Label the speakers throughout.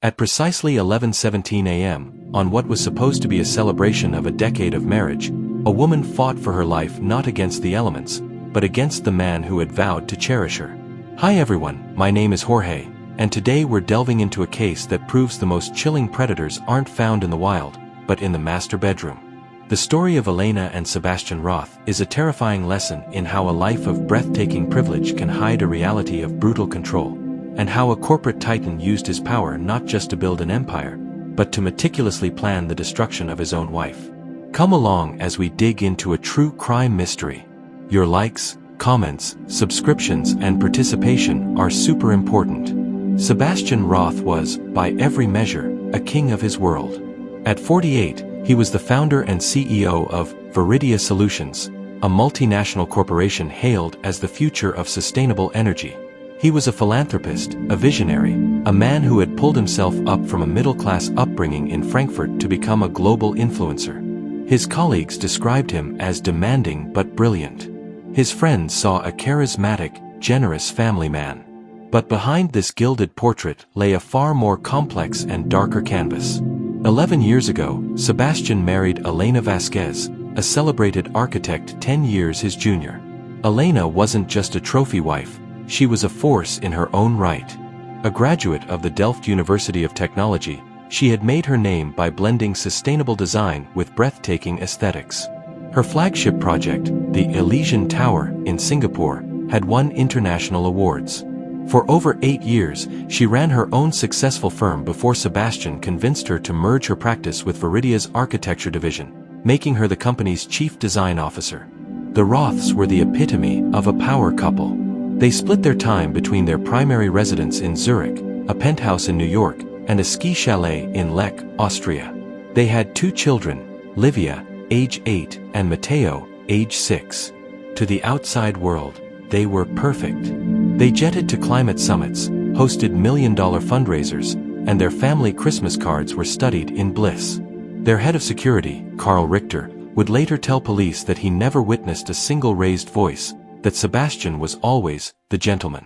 Speaker 1: At precisely 11:17 a.m., on what was supposed to be a celebration of a decade of marriage, a woman fought for her life not against the elements, but against the man who had vowed to cherish her. Hi everyone, my name is Jorge, and today we're delving into a case that proves the most chilling predators aren't found in the wild, but in the master bedroom. The story of Elena and Sebastian Roth is a terrifying lesson in how a life of breathtaking privilege can hide a reality of brutal control, and how a corporate titan used his power not just to build an empire, but to meticulously plan the destruction of his own wife. Come along as we dig into a true crime mystery. Your likes, comments, subscriptions, and participation are super important. Sebastian Roth was, by every measure, a king of his world. At 48, he was the founder and CEO of Viridia Solutions, a multinational corporation hailed as the future of sustainable energy. He was a philanthropist, a visionary, a man who had pulled himself up from a middle-class upbringing in Frankfurt to become a global influencer. His colleagues described him as demanding but brilliant. His friends saw a charismatic, generous family man. But behind this gilded portrait lay a far more complex and darker canvas. 11 years ago, Sebastian married Elena Vasquez, a celebrated architect 10 years his junior. Elena wasn't just a trophy wife, she was a force in her own right. A graduate of the Delft University of Technology, she had made her name by blending sustainable design with breathtaking aesthetics. Her flagship project, the Elysian Tower in Singapore, had won international awards. For over 8 years, she ran her own successful firm before Sebastian convinced her to merge her practice with Viridia's architecture division, making her the company's chief design officer. The Roths were the epitome of a power couple. They split their time between their primary residence in Zurich, a penthouse in New York, and a ski chalet in Lech, Austria. They had 2 children, Livia, age 8, and Matteo, age 6. To the outside world, they were perfect. They jetted to climate summits, hosted million-dollar fundraisers, and their family Christmas cards were studied in bliss. Their head of security, Carl Richter, would later tell police that he never witnessed a single raised voice, that Sebastian was always the gentleman.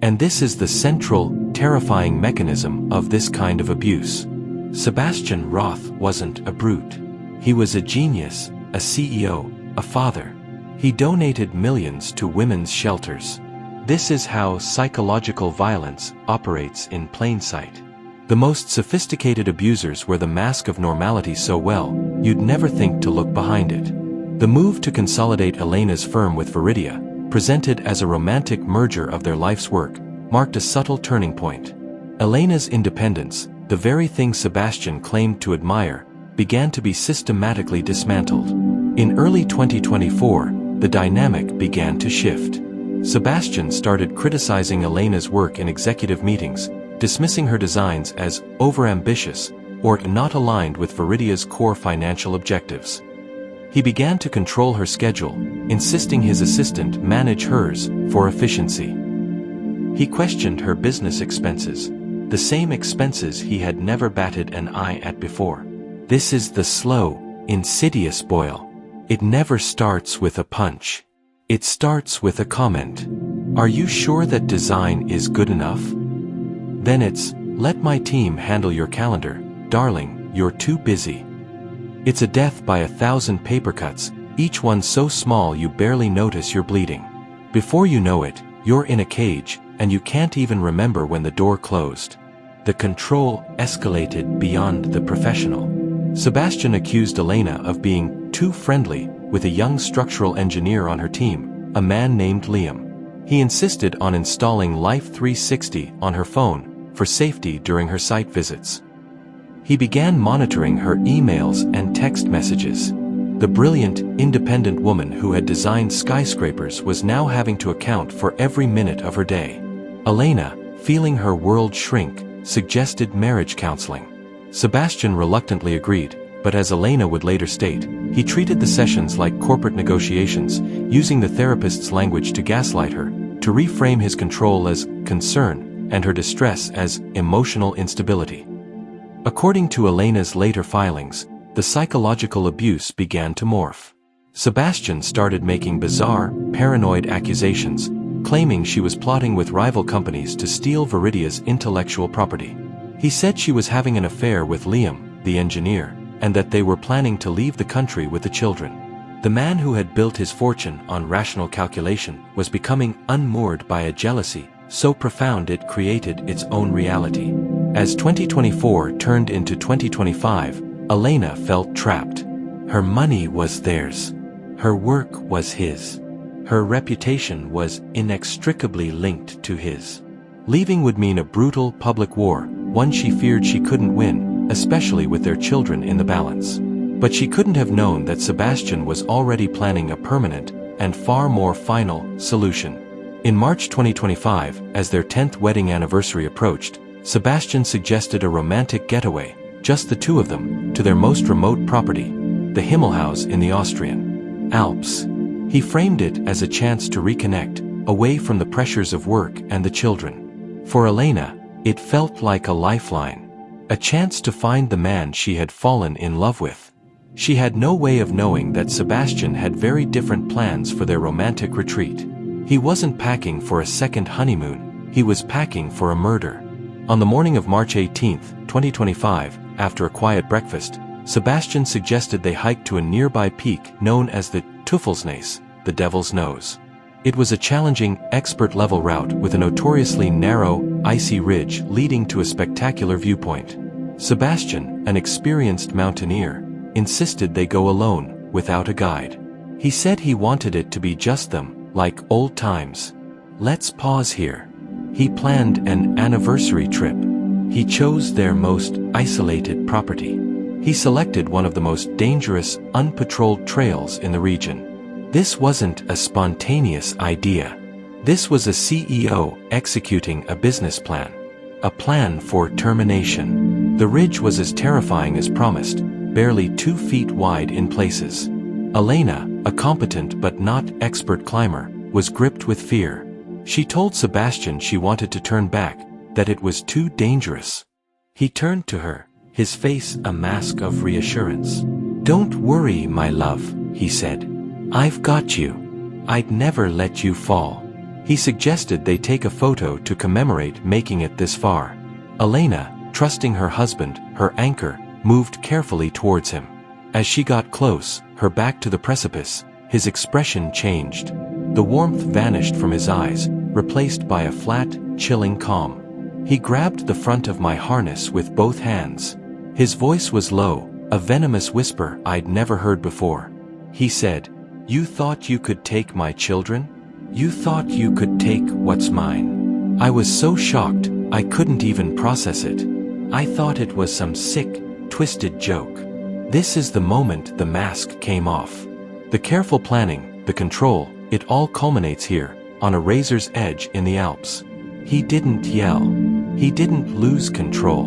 Speaker 1: And this is the central, terrifying mechanism of this kind of abuse. Sebastian Roth wasn't a brute. He was a genius, a CEO, a father. He donated millions to women's shelters. This is how psychological violence operates in plain sight. The most sophisticated abusers wear the mask of normality so well, you'd never think to look behind it. The move to consolidate Elena's firm with Viridia, presented as a romantic merger of their life's work, marked a subtle turning point. Elena's independence, the very thing Sebastian claimed to admire, began to be systematically dismantled. In early 2024, the dynamic began to shift. Sebastian started criticizing Elena's work in executive meetings, dismissing her designs as overambitious or not aligned with Viridia's core financial objectives. He began to control her schedule, insisting his assistant manage hers for efficiency. He questioned her business expenses, the same expenses he had never batted an eye at before. This is the slow, insidious boil. It never starts with a punch. It starts with a comment. Are you sure that design is good enough? Then it's, let my team handle your calendar, darling, you're too busy. It's a death by 1,000 paper cuts, each one so small you barely notice you're bleeding. Before you know it, you're in a cage, and you can't even remember when the door closed. The control escalated beyond the professional. Sebastian accused Elena of being too friendly with a young structural engineer on her team, a man named Liam. He insisted on installing Life 360 on her phone for safety during her site visits. He began monitoring her emails and text messages. The brilliant, independent woman who had designed skyscrapers was now having to account for every minute of her day. Elena, feeling her world shrink, suggested marriage counseling. Sebastian reluctantly agreed, but as Elena would later state, he treated the sessions like corporate negotiations, using the therapist's language to gaslight her, to reframe his control as concern and her distress as emotional instability. According to Elena's later filings, the psychological abuse began to morph. Sebastian started making bizarre, paranoid accusations, claiming she was plotting with rival companies to steal Viridia's intellectual property. He said she was having an affair with Liam, the engineer, and that they were planning to leave the country with the children. The man who had built his fortune on rational calculation was becoming unmoored by a jealousy so profound it created its own reality. As 2024 turned into 2025, Elena felt trapped. Her money was theirs. Her work was his. Her reputation was inextricably linked to his. Leaving would mean a brutal public war, one she feared she couldn't win, especially with their children in the balance. But she couldn't have known that Sebastian was already planning a permanent, and far more final, solution. In March 2025, as their 10th wedding anniversary approached, Sebastian suggested a romantic getaway, just the two of them, to their most remote property, the Himmelhaus in the Austrian Alps. He framed it as a chance to reconnect, away from the pressures of work and the children. For Elena, it felt like a lifeline, a chance to find the man she had fallen in love with. She had no way of knowing that Sebastian had very different plans for their romantic retreat. He wasn't packing for a second honeymoon, he was packing for a murder. On the morning of March 18, 2025, after a quiet breakfast, Sebastian suggested they hike to a nearby peak known as the Teufelsnase, the Devil's Nose. It was a challenging, expert-level route with a notoriously narrow, icy ridge leading to a spectacular viewpoint. Sebastian, an experienced mountaineer, insisted they go alone, without a guide. He said he wanted it to be just them, like old times. Let's pause here. He planned an anniversary trip. He chose their most isolated property. He selected one of the most dangerous, unpatrolled trails in the region. This wasn't a spontaneous idea. This was a CEO executing a business plan. A plan for termination. The ridge was as terrifying as promised, barely 2 feet wide in places. Elena, a competent but not expert climber, was gripped with fear. She told Sebastian she wanted to turn back, that it was too dangerous. He turned to her, his face a mask of reassurance. "Don't worry, my love," he said. "I've got you. I'd never let you fall." He suggested they take a photo to commemorate making it this far. Elena, trusting her husband, her anchor, moved carefully towards him. As she got close, her back to the precipice, his expression changed. The warmth vanished from his eyes, replaced by a flat, chilling calm. He grabbed the front of my harness with both hands. His voice was low, a venomous whisper I'd never heard before. He said, "You thought you could take my children? You thought you could take what's mine?" I was so shocked, I couldn't even process it. I thought it was some sick, twisted joke. This is the moment the mask came off. The careful planning, the control, it all culminates here, on a razor's edge in the Alps. He didn't yell. He didn't lose control.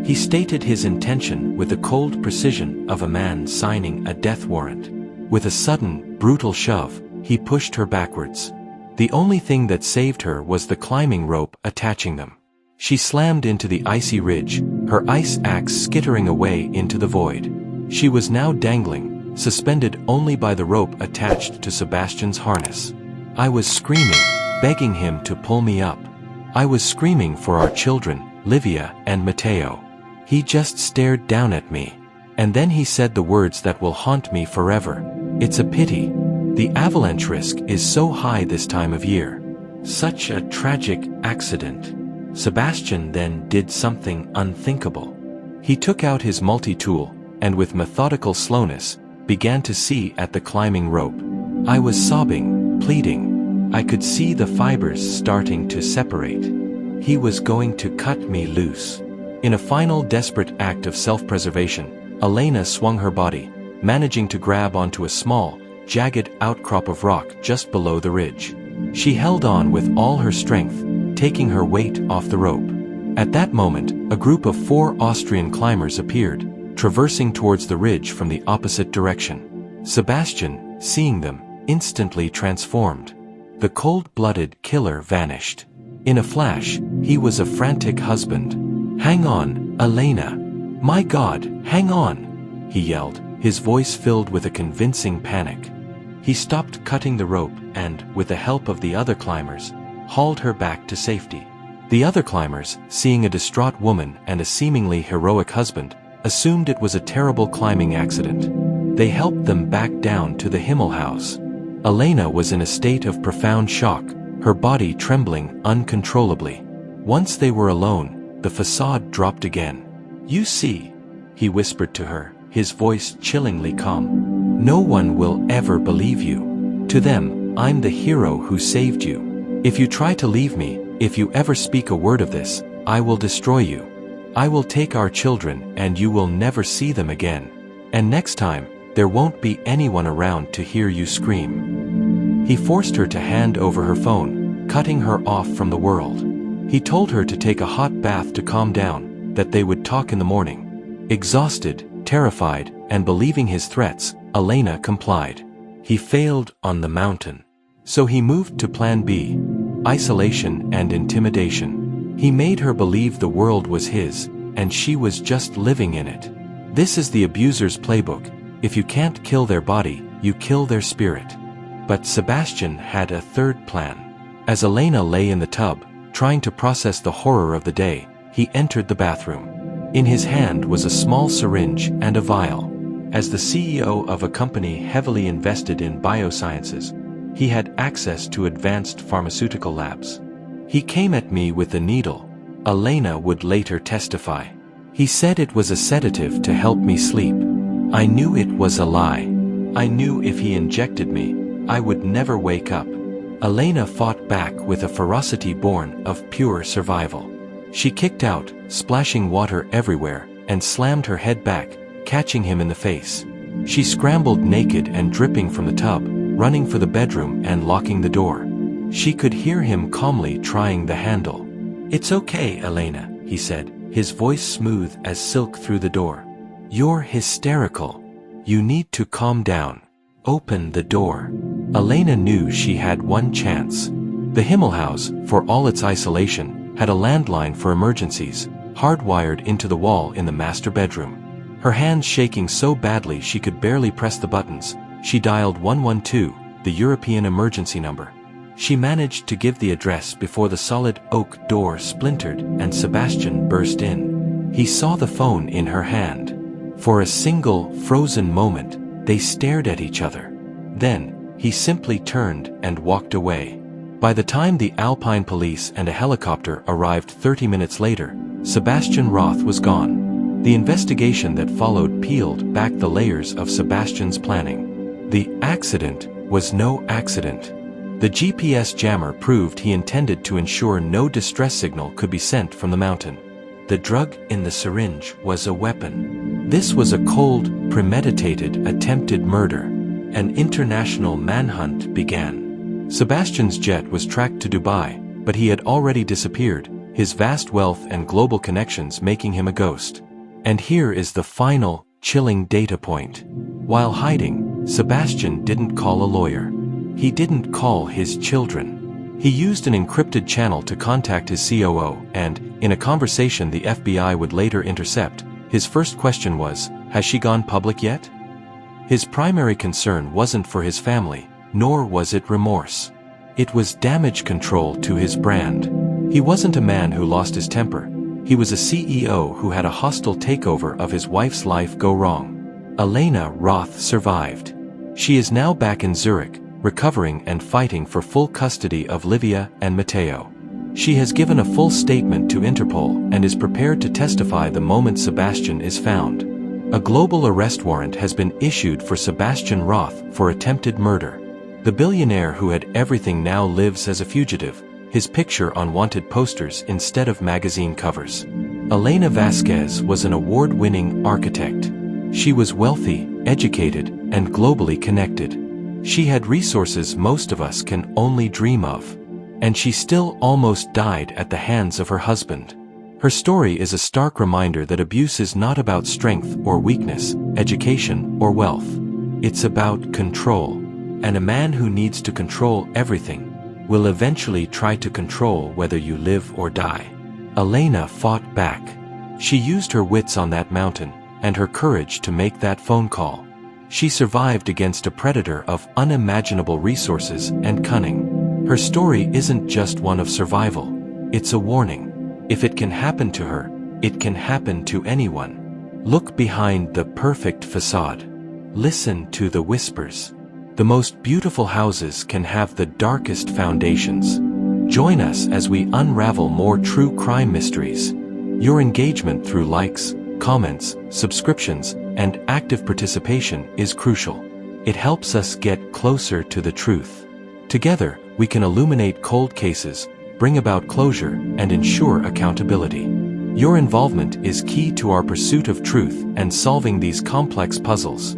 Speaker 1: He stated his intention with the cold precision of a man signing a death warrant. With a sudden, brutal shove, he pushed her backwards. The only thing that saved her was the climbing rope attaching them. She slammed into the icy ridge, her ice axe skittering away into the void. She was now dangling, suspended only by the rope attached to Sebastian's harness. I was screaming, begging him to pull me up. I was screaming for our children, Livia and Matteo. He just stared down at me. And then he said the words that will haunt me forever. "It's a pity. The avalanche risk is so high this time of year. Such a tragic accident." Sebastian then did something unthinkable. He took out his multi-tool, and with methodical slowness, began to see at the climbing rope. I was sobbing, pleading. I could see the fibers starting to separate. He was going to cut me loose. In a final desperate act of self-preservation, Elena swung her body, managing to grab onto a small, jagged outcrop of rock just below the ridge. She held on with all her strength, taking her weight off the rope. At that moment, a group of 4 Austrian climbers appeared, traversing towards the ridge from the opposite direction. Sebastian, seeing them, instantly transformed. The cold-blooded killer vanished. In a flash, he was a frantic husband. "Hang on, Elena. My God, hang on!" he yelled, his voice filled with a convincing panic. He stopped cutting the rope and, with the help of the other climbers, hauled her back to safety. The other climbers, seeing a distraught woman and a seemingly heroic husband, assumed it was a terrible climbing accident. They helped them back down to the Himmelhaus. Elena was in a state of profound shock, her body trembling uncontrollably. Once they were alone, the facade dropped again. "You see," he whispered to her, his voice chillingly calm. "No one will ever believe you. To them, I'm the hero who saved you. If you try to leave me, if you ever speak a word of this, I will destroy you. I will take our children and you will never see them again. And next time, there won't be anyone around to hear you scream." He forced her to hand over her phone, cutting her off from the world. He told her to take a hot bath to calm down, that they would talk in the morning. Exhausted, terrified, and believing his threats, Elena complied. He failed on the mountain. So he moved to plan B: isolation and intimidation. He made her believe the world was his, and she was just living in it. This is the abuser's playbook: if you can't kill their body, you kill their spirit. But Sebastian had a third plan. As Elena lay in the tub, trying to process the horror of the day, he entered the bathroom. In his hand was a small syringe and a vial. As the CEO of a company heavily invested in biosciences, he had access to advanced pharmaceutical labs. "He came at me with a needle," Elena would later testify. "He said it was a sedative to help me sleep. I knew it was a lie. I knew if he injected me, I would never wake up." Elena fought back with a ferocity born of pure survival. She kicked out, splashing water everywhere, and slammed her head back, catching him in the face. She scrambled naked and dripping from the tub, running for the bedroom and locking the door. She could hear him calmly trying the handle. "It's okay, Elena," he said, his voice smooth as silk through the door. "You're hysterical. You need to calm down. Open the door." Elena knew she had one chance. The Himmelhaus, for all its isolation, had a landline for emergencies, hardwired into the wall in the master bedroom. Her hands shaking so badly she could barely press the buttons, she dialed 112, the European emergency number. She managed to give the address before the solid oak door splintered and Sebastian burst in. He saw the phone in her hand. For a single, frozen moment, they stared at each other. Then, he simply turned and walked away. By the time the Alpine police and a helicopter arrived 30 minutes later, Sebastian Roth was gone. The investigation that followed peeled back the layers of Sebastian's planning. The accident was no accident. The GPS jammer proved he intended to ensure no distress signal could be sent from the mountain. The drug in the syringe was a weapon. This was a cold, premeditated, attempted murder. An international manhunt began. Sebastian's jet was tracked to Dubai, but he had already disappeared, his vast wealth and global connections making him a ghost. And here is the final, chilling data point. While hiding, Sebastian didn't call a lawyer. He didn't call his children. He used an encrypted channel to contact his COO, and, in a conversation the FBI would later intercept, his first question was, "Has she gone public yet?" His primary concern wasn't for his family, nor was it remorse. It was damage control to his brand. He wasn't a man who lost his temper. He was a CEO who had a hostile takeover of his wife's life go wrong. Elena Roth survived. She is now back in Zurich, recovering and fighting for full custody of Livia and Matteo. She has given a full statement to Interpol and is prepared to testify the moment Sebastian is found. A global arrest warrant has been issued for Sebastian Roth for attempted murder. The billionaire who had everything now lives as a fugitive, his picture on wanted posters instead of magazine covers. Elena Vasquez was an award-winning architect. She was wealthy, educated, and globally connected. She had resources most of us can only dream of. And she still almost died at the hands of her husband. Her story is a stark reminder that abuse is not about strength or weakness, education or wealth. It's about control. And a man who needs to control everything will eventually try to control whether you live or die. Elena fought back. She used her wits on that mountain, and her courage to make that phone call. She survived against a predator of unimaginable resources and cunning. Her story isn't just one of survival. It's a warning. If it can happen to her, it can happen to anyone. Look behind the perfect facade. Listen to the whispers. The most beautiful houses can have the darkest foundations. Join us as we unravel more true crime mysteries. Your engagement through likes, comments, subscriptions, and active participation is crucial. It helps us get closer to the truth. Together, we can illuminate cold cases, bring about closure, and ensure accountability. Your involvement is key to our pursuit of truth and solving these complex puzzles.